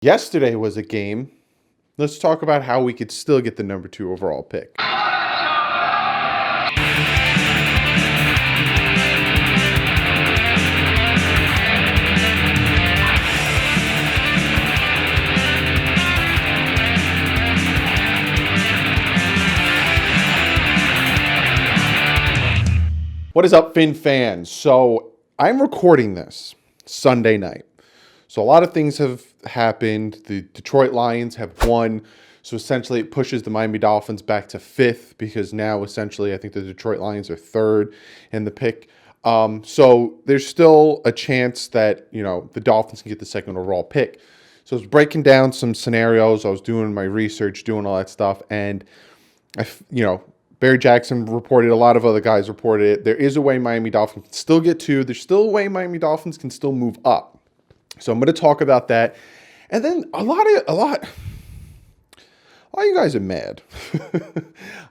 Yesterday was a game. Let's talk about how we could still get the number 2 overall pick. What is up, Fin fans? So I'm recording this Sunday night. So a lot of things have happened. The Detroit Lions have won. So essentially it pushes the Miami Dolphins back to 5th because now essentially I think the Detroit Lions are 3rd in the pick. So there's still a chance that, the Dolphins can get the 2nd overall pick. So I was breaking down some scenarios. I was doing my research, doing all that stuff. And, Barry Jackson reported, a lot of other guys reported it. There is a way Miami Dolphins can still get 2. There's still a way Miami Dolphins can still move up. So I'm going to talk about that. And then a lot of you guys are mad.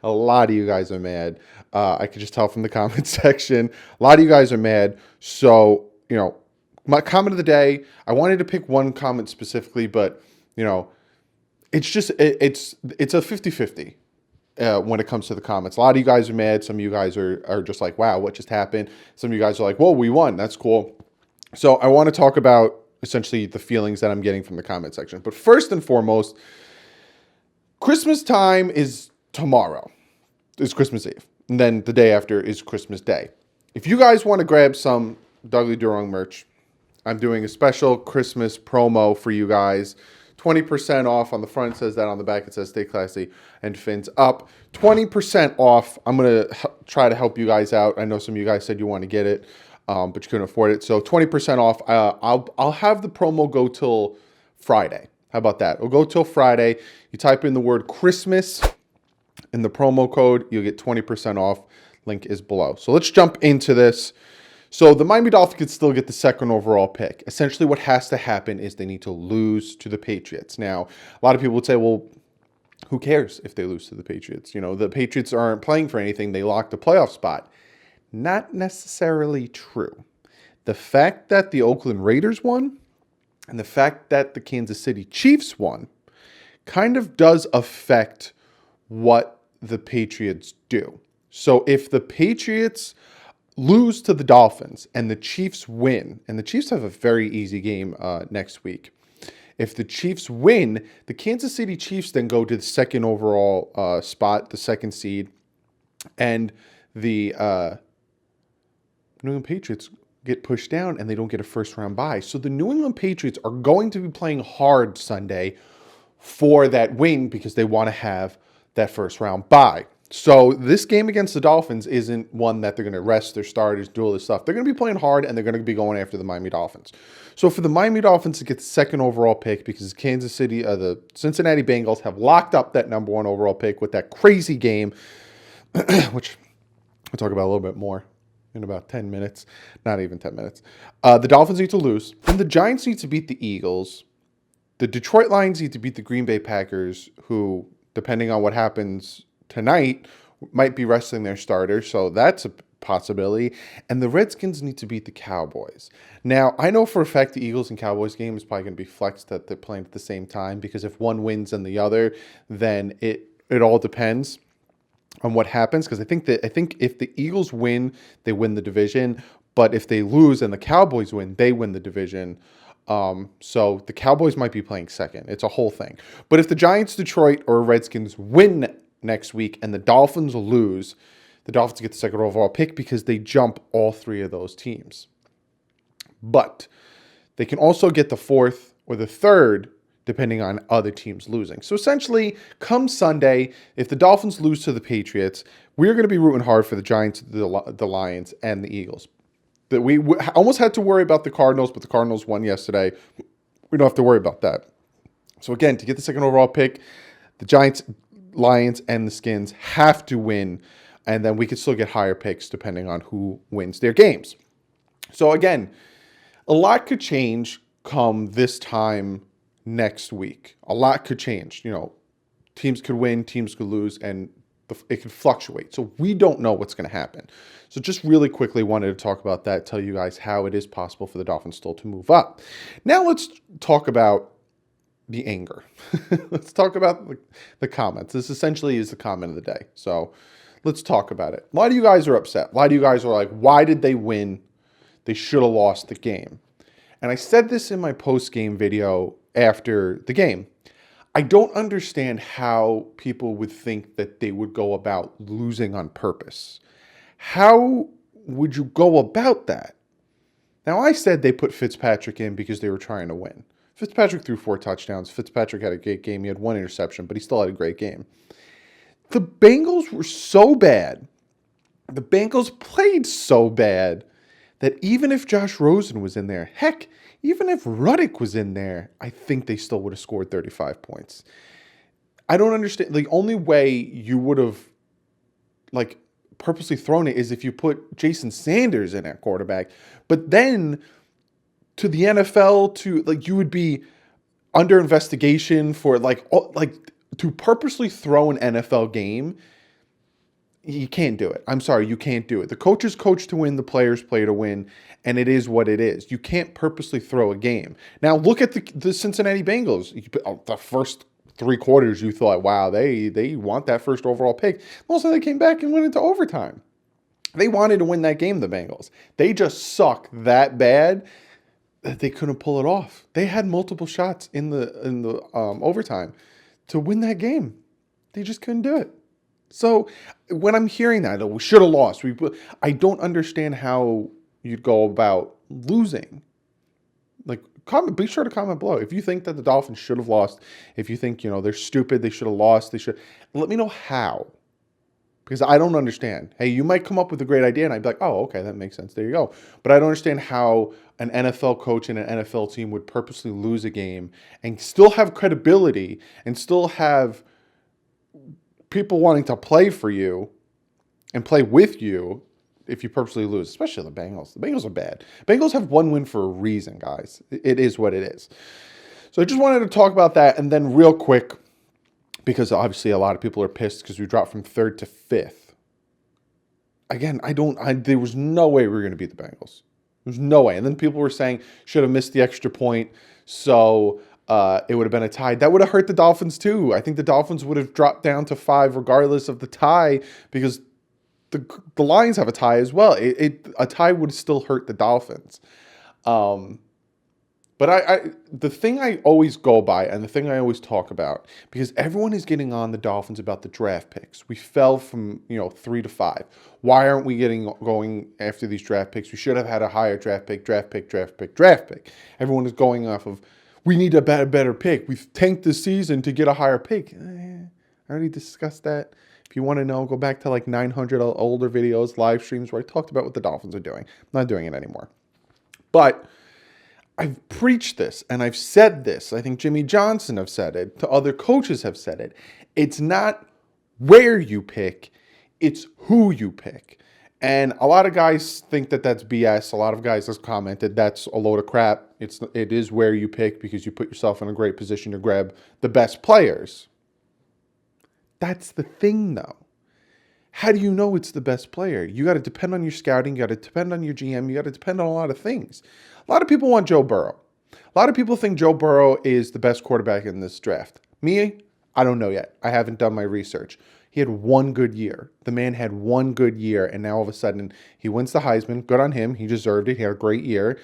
A lot of you guys are mad. I could just tell from the comment section. A lot of you guys are mad. So, my comment of the day, I wanted to pick one comment specifically, but, it's just, it's a 50-50. When it comes to the comments. A lot of you guys are mad. Some of you guys are just like, wow, what just happened? Some of you guys are like, whoa, we won. That's cool. So I want to talk about essentially the feelings that I'm getting from the comment section. But first and foremost, Christmas time is tomorrow. It's Christmas Eve. And then the day after is Christmas Day. If you guys want to grab some DouglieDoWrong merch, I'm doing a special Christmas promo for you guys. 20% off. On the front it says that, on the back it says stay classy and fins up. 20% off. I'm going to try to help you guys out. I know some of you guys said you want to get it, but you couldn't afford it. So 20% off. I'll have the promo go till Friday. How about that? It'll go till Friday. You type in the word Christmas in the promo code, you'll get 20% off. Link is below. So let's jump into this. So the Miami Dolphins could still get the 2nd overall pick. Essentially what has to happen is they need to lose to the Patriots. Now, a lot of people would say, well, who cares if they lose to the Patriots? The Patriots aren't playing for anything. They locked a playoff spot. Not necessarily true. The fact that the Oakland Raiders won and the fact that the Kansas City Chiefs won kind of does affect what the Patriots do. So if the Patriots lose to the Dolphins and the Chiefs win, and the Chiefs have a very easy game next week. If the Chiefs win, the Kansas City Chiefs then go to the 2nd overall spot, the 2nd seed, and the New England Patriots get pushed down and they don't get a first round bye. So the New England Patriots are going to be playing hard Sunday for that win because they want to have that first round bye. So this game against the Dolphins isn't one that they're going to rest their starters, do all this stuff. They're going to be playing hard, and they're going to be going after the Miami Dolphins. So for the Miami Dolphins to get the 2nd overall pick, because Kansas City, the Cincinnati Bengals have locked up that number 1 overall pick with that crazy game, which we'll talk about a little bit more in about 10 minutes. Not even 10 minutes. The Dolphins need to lose. And the Giants need to beat the Eagles. The Detroit Lions need to beat the Green Bay Packers, who, depending on what happens tonight, might be resting their starters, so that's a possibility. And the Redskins need to beat the Cowboys. Now, I know for a fact the Eagles and Cowboys game is probably going to be flexed that they're playing at the same time, because if one wins and the other, then it all depends on what happens. Because I think if the Eagles win, they win the division, but if they lose and the Cowboys win, they win the division. So the Cowboys might be playing 2nd. It's a whole thing. But if the Giants, Detroit, or Redskins win next week and the Dolphins lose, the Dolphins get the 2nd overall pick because they jump all 3 of those teams. But they can also get the 4th or the 3rd depending on other teams losing. So essentially, come Sunday, if the Dolphins lose to the Patriots, we're going to be rooting hard for the Giants, the Lions, and the Eagles. That we almost had to worry about the Cardinals, but the Cardinals won yesterday. We don't have to worry about that. So again, to get the 2nd overall pick, the Giants, Lions, and the Skins have to win, and then we could still get higher picks depending on who wins their games. So again, a lot could change come this time next week. A lot could change. Teams could win, teams could lose, and it could fluctuate. So we don't know what's going to happen. So just really quickly wanted to talk about that, tell you guys how it is possible for the Dolphins still to move up. Now let's talk about the anger. Let's talk about the comments. This essentially is the comment of the day. So let's talk about it. A lot of you guys are upset. A lot of you guys are like, why did they win? They should have lost the game. And I said this in my post-game video after the game. I don't understand how people would think that they would go about losing on purpose. How would you go about that? Now, I said they put Fitzpatrick in because they were trying to win. Fitzpatrick threw 4 touchdowns. Fitzpatrick had a great game. He had 1 interception, but he still had a great game. The Bengals were so bad. The Bengals played so bad that even if Josh Rosen was in there, heck, even if Ruddick was in there, I think they still would have scored 35 points. I don't understand. The only way you would have, purposely thrown it is if you put Jason Sanders in at quarterback. But then to the NFL, you would be under investigation for to purposely throw an NFL game. You can't do it. I'm sorry, you can't do it. The coaches coach to win, the players play to win, and it is what it is. You can't purposely throw a game. Now look at the Cincinnati Bengals. The first 3 quarters, you thought, wow, they want that first overall pick. Also, they came back and went into overtime. They wanted to win that game, the Bengals. They just suck that bad that they couldn't pull it off. They had multiple shots in the overtime to win that game. They just couldn't do it. So when I'm hearing that, we should have lost. I don't understand how you'd go about losing. Be sure to comment below. If you think that the Dolphins should have lost, if you think, they're stupid, they should have lost, let me know how. Because I don't understand. Hey, you might come up with a great idea and I'd be like, oh, okay, that makes sense. There you go. But I don't understand how an NFL coach and an NFL team would purposely lose a game and still have credibility and still have people wanting to play for you and play with you if you purposely lose, especially the Bengals. The Bengals are bad. Bengals have 1 win for a reason, guys. It is what it is. So I just wanted to talk about that. And then real quick, because obviously a lot of people are pissed because we dropped from 3rd to 5th. Again, there was no way we were going to beat the Bengals. There's no way. And then people were saying, should have missed the extra point. So it would have been a tie. That would have hurt the Dolphins too. I think the Dolphins would have dropped down to 5 regardless of the tie because the Lions have a tie as well. A tie would still hurt the Dolphins. But the thing I always go by and the thing I always talk about, because everyone is getting on the Dolphins about the draft picks. We fell from 3 to 5. Why aren't we going after these draft picks? We should have had a higher draft pick. Everyone is going off of, we need a better pick. We've tanked this season to get a higher pick. I already discussed that. If you want to know, go back to 900 older videos, live streams where I talked about what the Dolphins are doing. I'm not doing it anymore. But I've preached this and I've said this. I think Jimmy Johnson have said it. Other coaches have said it. It's not where you pick, it's who you pick. And a lot of guys think that that's BS. A lot of guys have commented that's a load of crap. It is where you pick because you put yourself in a great position to grab the best players. That's the thing, though. How do you know it's the best player? You got to depend on your scouting. You got to depend on your GM. You got to depend on a lot of things. A lot of people want Joe Burrow. A lot of people think Joe Burrow is the best quarterback in this draft. Me, I don't know yet. I haven't done my research. He had 1 good year. The man had 1 good year, and now all of a sudden he wins the Heisman. Good on him. He deserved it. He had a great year.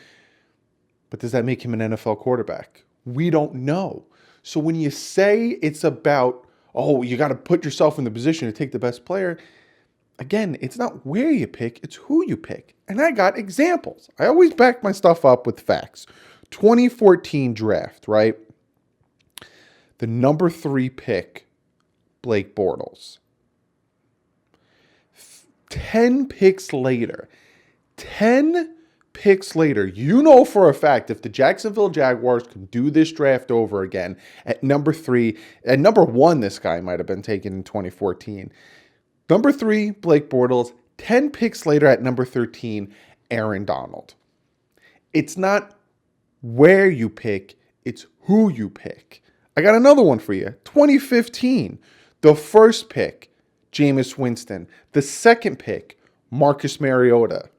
But does that make him an NFL quarterback? We don't know. So when you say it's about, oh, you got to put yourself in the position to take the best player, again, it's not where you pick, it's who you pick. And I got examples. I always back my stuff up with facts. 2014 draft, right? The number 3 pick, Blake Bortles. 10 picks later, you know for a fact if the Jacksonville Jaguars can do this draft over again at number 3, at number 1, this guy might have been taken in 2014. Number 3, Blake Bortles. 10 picks later at number 13, Aaron Donald. It's not where you pick, it's who you pick. I got another one for you. 2015, the first pick, Jameis Winston. The second pick, Marcus Mariota.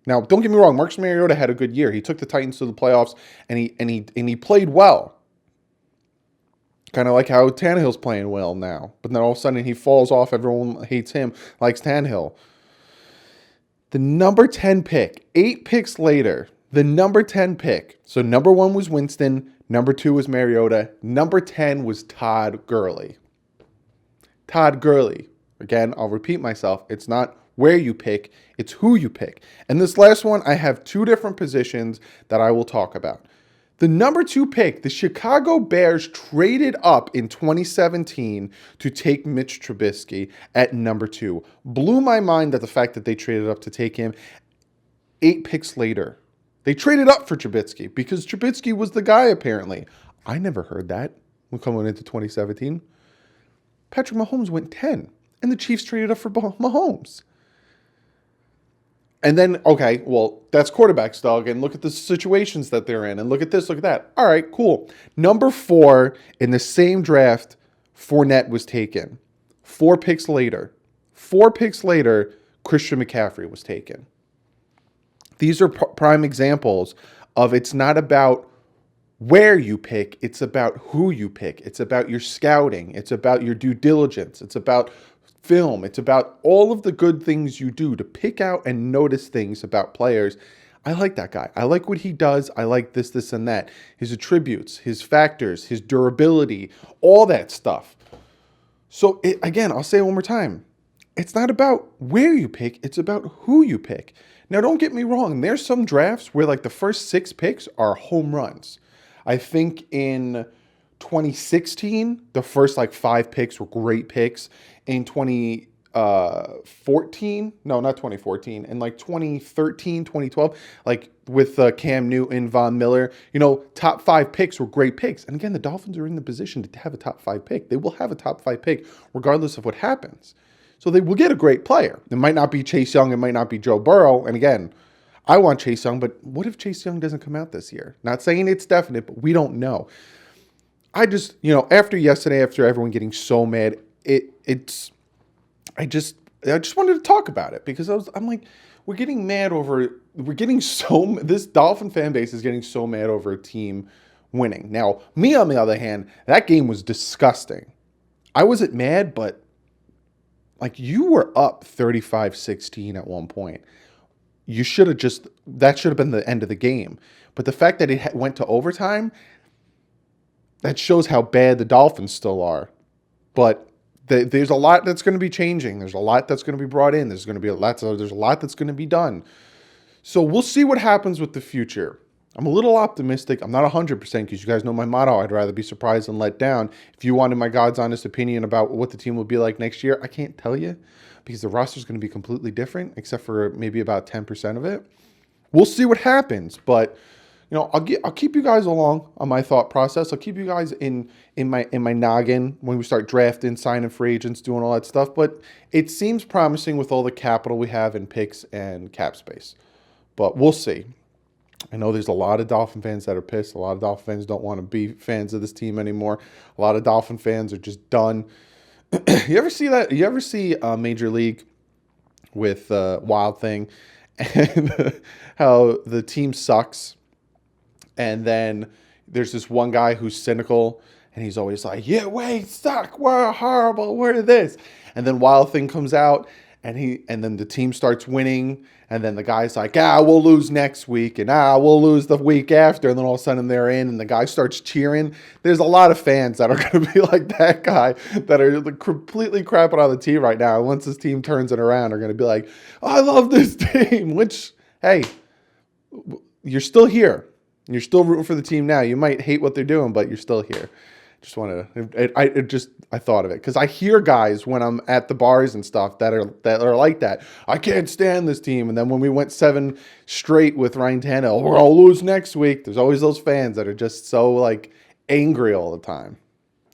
Now, don't get me wrong, Marcus Mariota had a good year. He took the Titans to the playoffs, and he played well. Kind of like how Tannehill's playing well now. But then all of a sudden he falls off. Everyone hates him, likes Tannehill. The number 10 pick, 8 picks later, the number 10 pick. So number 1 was Winston. Number 2 was Mariota. Number 10 was Todd Gurley. Todd Gurley. Again, I'll repeat myself. It's not where you pick, it's who you pick. And this last one, I have 2 different positions that I will talk about. The number 2 pick, the Chicago Bears traded up in 2017 to take Mitch Trubisky at number 2. Blew my mind at the fact that they traded up to take him 8 picks later. They traded up for Trubisky because Trubisky was the guy, apparently. I never heard that when coming into 2017. Patrick Mahomes went 10, and the Chiefs traded up for Mahomes. And then, okay, well, that's quarterbacks, dog, and look at the situations that they're in, and look at this, look at that. All right, cool. Number 4 in the same draft, Fournette was taken. 4 picks later, Christian McCaffrey was taken. These are prime examples of it's not about where you pick, it's about who you pick. It's about your scouting. It's about your due diligence. It's about film. It's about all of the good things you do to pick out and notice things about players. I like that guy. I like what he does. I like this, and that. His attributes, his factors, his durability, all that stuff. So, again, I'll say it one more time. It's not about where you pick. It's about who you pick. Now, don't get me wrong. There's some drafts where, like, the first 6 picks are home runs. I think in 2016, the first, 5 picks were great picks. In 2014, no, not 2014, in 2013, 2012, with Cam Newton, Von Miller, top 5 picks were great picks. And again, the Dolphins are in the position to have a top 5 pick. They will have a top 5 pick regardless of what happens. So they will get a great player. It might not be Chase Young. It might not be Joe Burrow. And again, I want Chase Young, but what if Chase Young doesn't come out this year? Not saying it's definite, but we don't know. I just, after yesterday, after everyone getting so mad, I just wanted to talk about it because I'm like, this Dolphin fan base is getting so mad over a team winning. Now, me on the other hand, that game was disgusting. I wasn't mad, but you were up 35-16 at one point. That should have been the end of the game. But the fact that it went to overtime, that shows how bad the Dolphins still are. But there's a lot that's going to be changing. There's a lot that's going to be brought in. There's a lot that's going to be done. So we'll see what happens with the future. I'm a little optimistic. I'm not 100% because you guys know my motto. I'd rather be surprised than let down. If you wanted my God's honest opinion about what the team will be like next year, I can't tell you because the roster is going to be completely different except for maybe about 10% of it. We'll see what happens, but I'll keep you guys along on my thought process. I'll keep you guys in my noggin when we start drafting, signing free agents, doing all that stuff. But it seems promising with all the capital we have in picks and cap space. But we'll see. I know there's a lot of Dolphin fans that are pissed. A lot of Dolphin fans don't want to be fans of this team anymore. A lot of Dolphin fans are just done. You ever see that? You ever see Major League with Wild Thing and how the team sucks? And then there's this one guy who's cynical, and he's always like, yeah, we suck, we're horrible, we're this. And then Wild Thing comes out, and then the team starts winning, and then the guy's like, we'll lose next week, and we'll lose the week after, and then all of a sudden they're in, and the guy starts cheering. There's a lot of fans that are going to be like that guy that are completely crapping on the team right now. And once this team turns it around, are going to be like, I love this team, which, hey, you're still here. You're still rooting for the team now. You might hate what they're doing, but you're still here. Just wanted to, I thought of it because I hear guys when I'm at the bars and stuff that are like that. I can't stand this team. And then when we went 7 straight with Ryan Tannehill, we're all lose next week. There's always those fans that are just so angry all the time.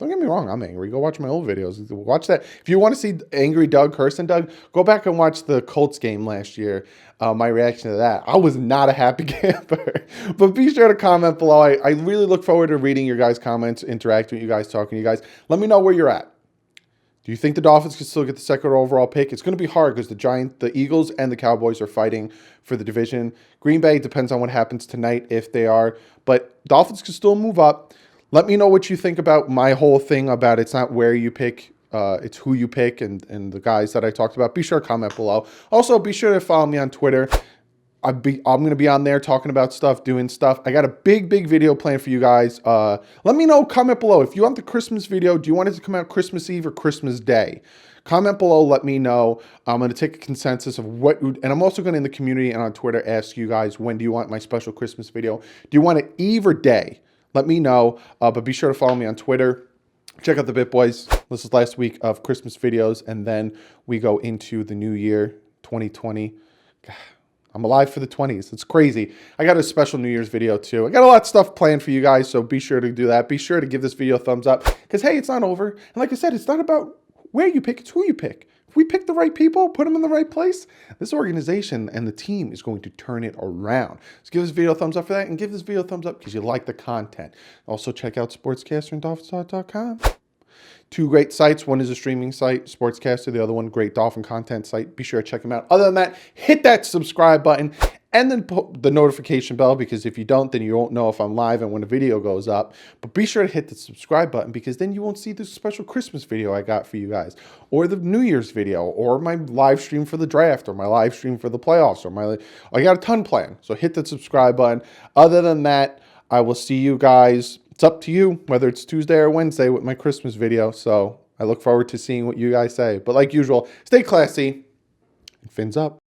Don't get me wrong, I'm angry. Go watch my old videos. Watch that. If you want to see angry Doug, cursing Doug, go back and watch the Colts game last year. My reaction to that. I was not a happy camper. But be sure to comment below. I really look forward to reading your guys' comments, interacting with you guys, talking to you guys. Let me know where you're at. Do you think the Dolphins can still get the second overall pick? It's going to be hard because the Eagles and the Cowboys are fighting for the division. Green Bay depends on what happens tonight if they are, but Dolphins can still move up. Let me know what you think about my whole thing about it's not where you pick, it's who you pick, and the guys that I talked about. Be sure to comment below. Also, be sure to follow me on Twitter. I'm going to be on there talking about stuff, doing stuff. I got a big video planned for you guys. Let me know, comment below. If you want the Christmas video, do you want it to come out Christmas Eve or Christmas Day? Comment below, let me know. I'm going to take a consensus of what, and I'm also going to in the community and on Twitter ask you guys, when do you want my special Christmas video? Do you want it Eve or day? Let me know, but be sure to follow me on Twitter. Check out the Bit Boys. This is last week of Christmas videos, and then we go into the new year, 2020. God, I'm alive for the 20s. It's crazy. I got a special New Year's video too. I got a lot of stuff planned for you guys, so be sure to do that. Be sure to give this video a thumbs up because, hey, it's not over. And like I said, it's not about where you pick, it's who you pick. If we pick the right people, put them in the right place, this organization and the team is going to turn it around. So give this video a thumbs up for that, and give this video a thumbs up because you like the content. Also, check out Sportscaster and DolphinsTalk.com. Two great sites. One is a streaming site, Sportscaster. The other one, great Dolphin content site. Be sure to check them out. Other than that, hit that subscribe button and then put the notification bell, because if you don't, then you won't know if I'm live and when a video goes up. But be sure to hit the subscribe button, because then you won't see the special Christmas video I got for you guys, or the New Year's video, or my live stream for the draft, or my live stream for the playoffs, or I got a ton planned. So hit the subscribe button. Other than that, I will see you guys. It's up to you whether it's Tuesday or Wednesday with my Christmas video. So I look forward to seeing what you guys say. But like usual, stay classy and fins up.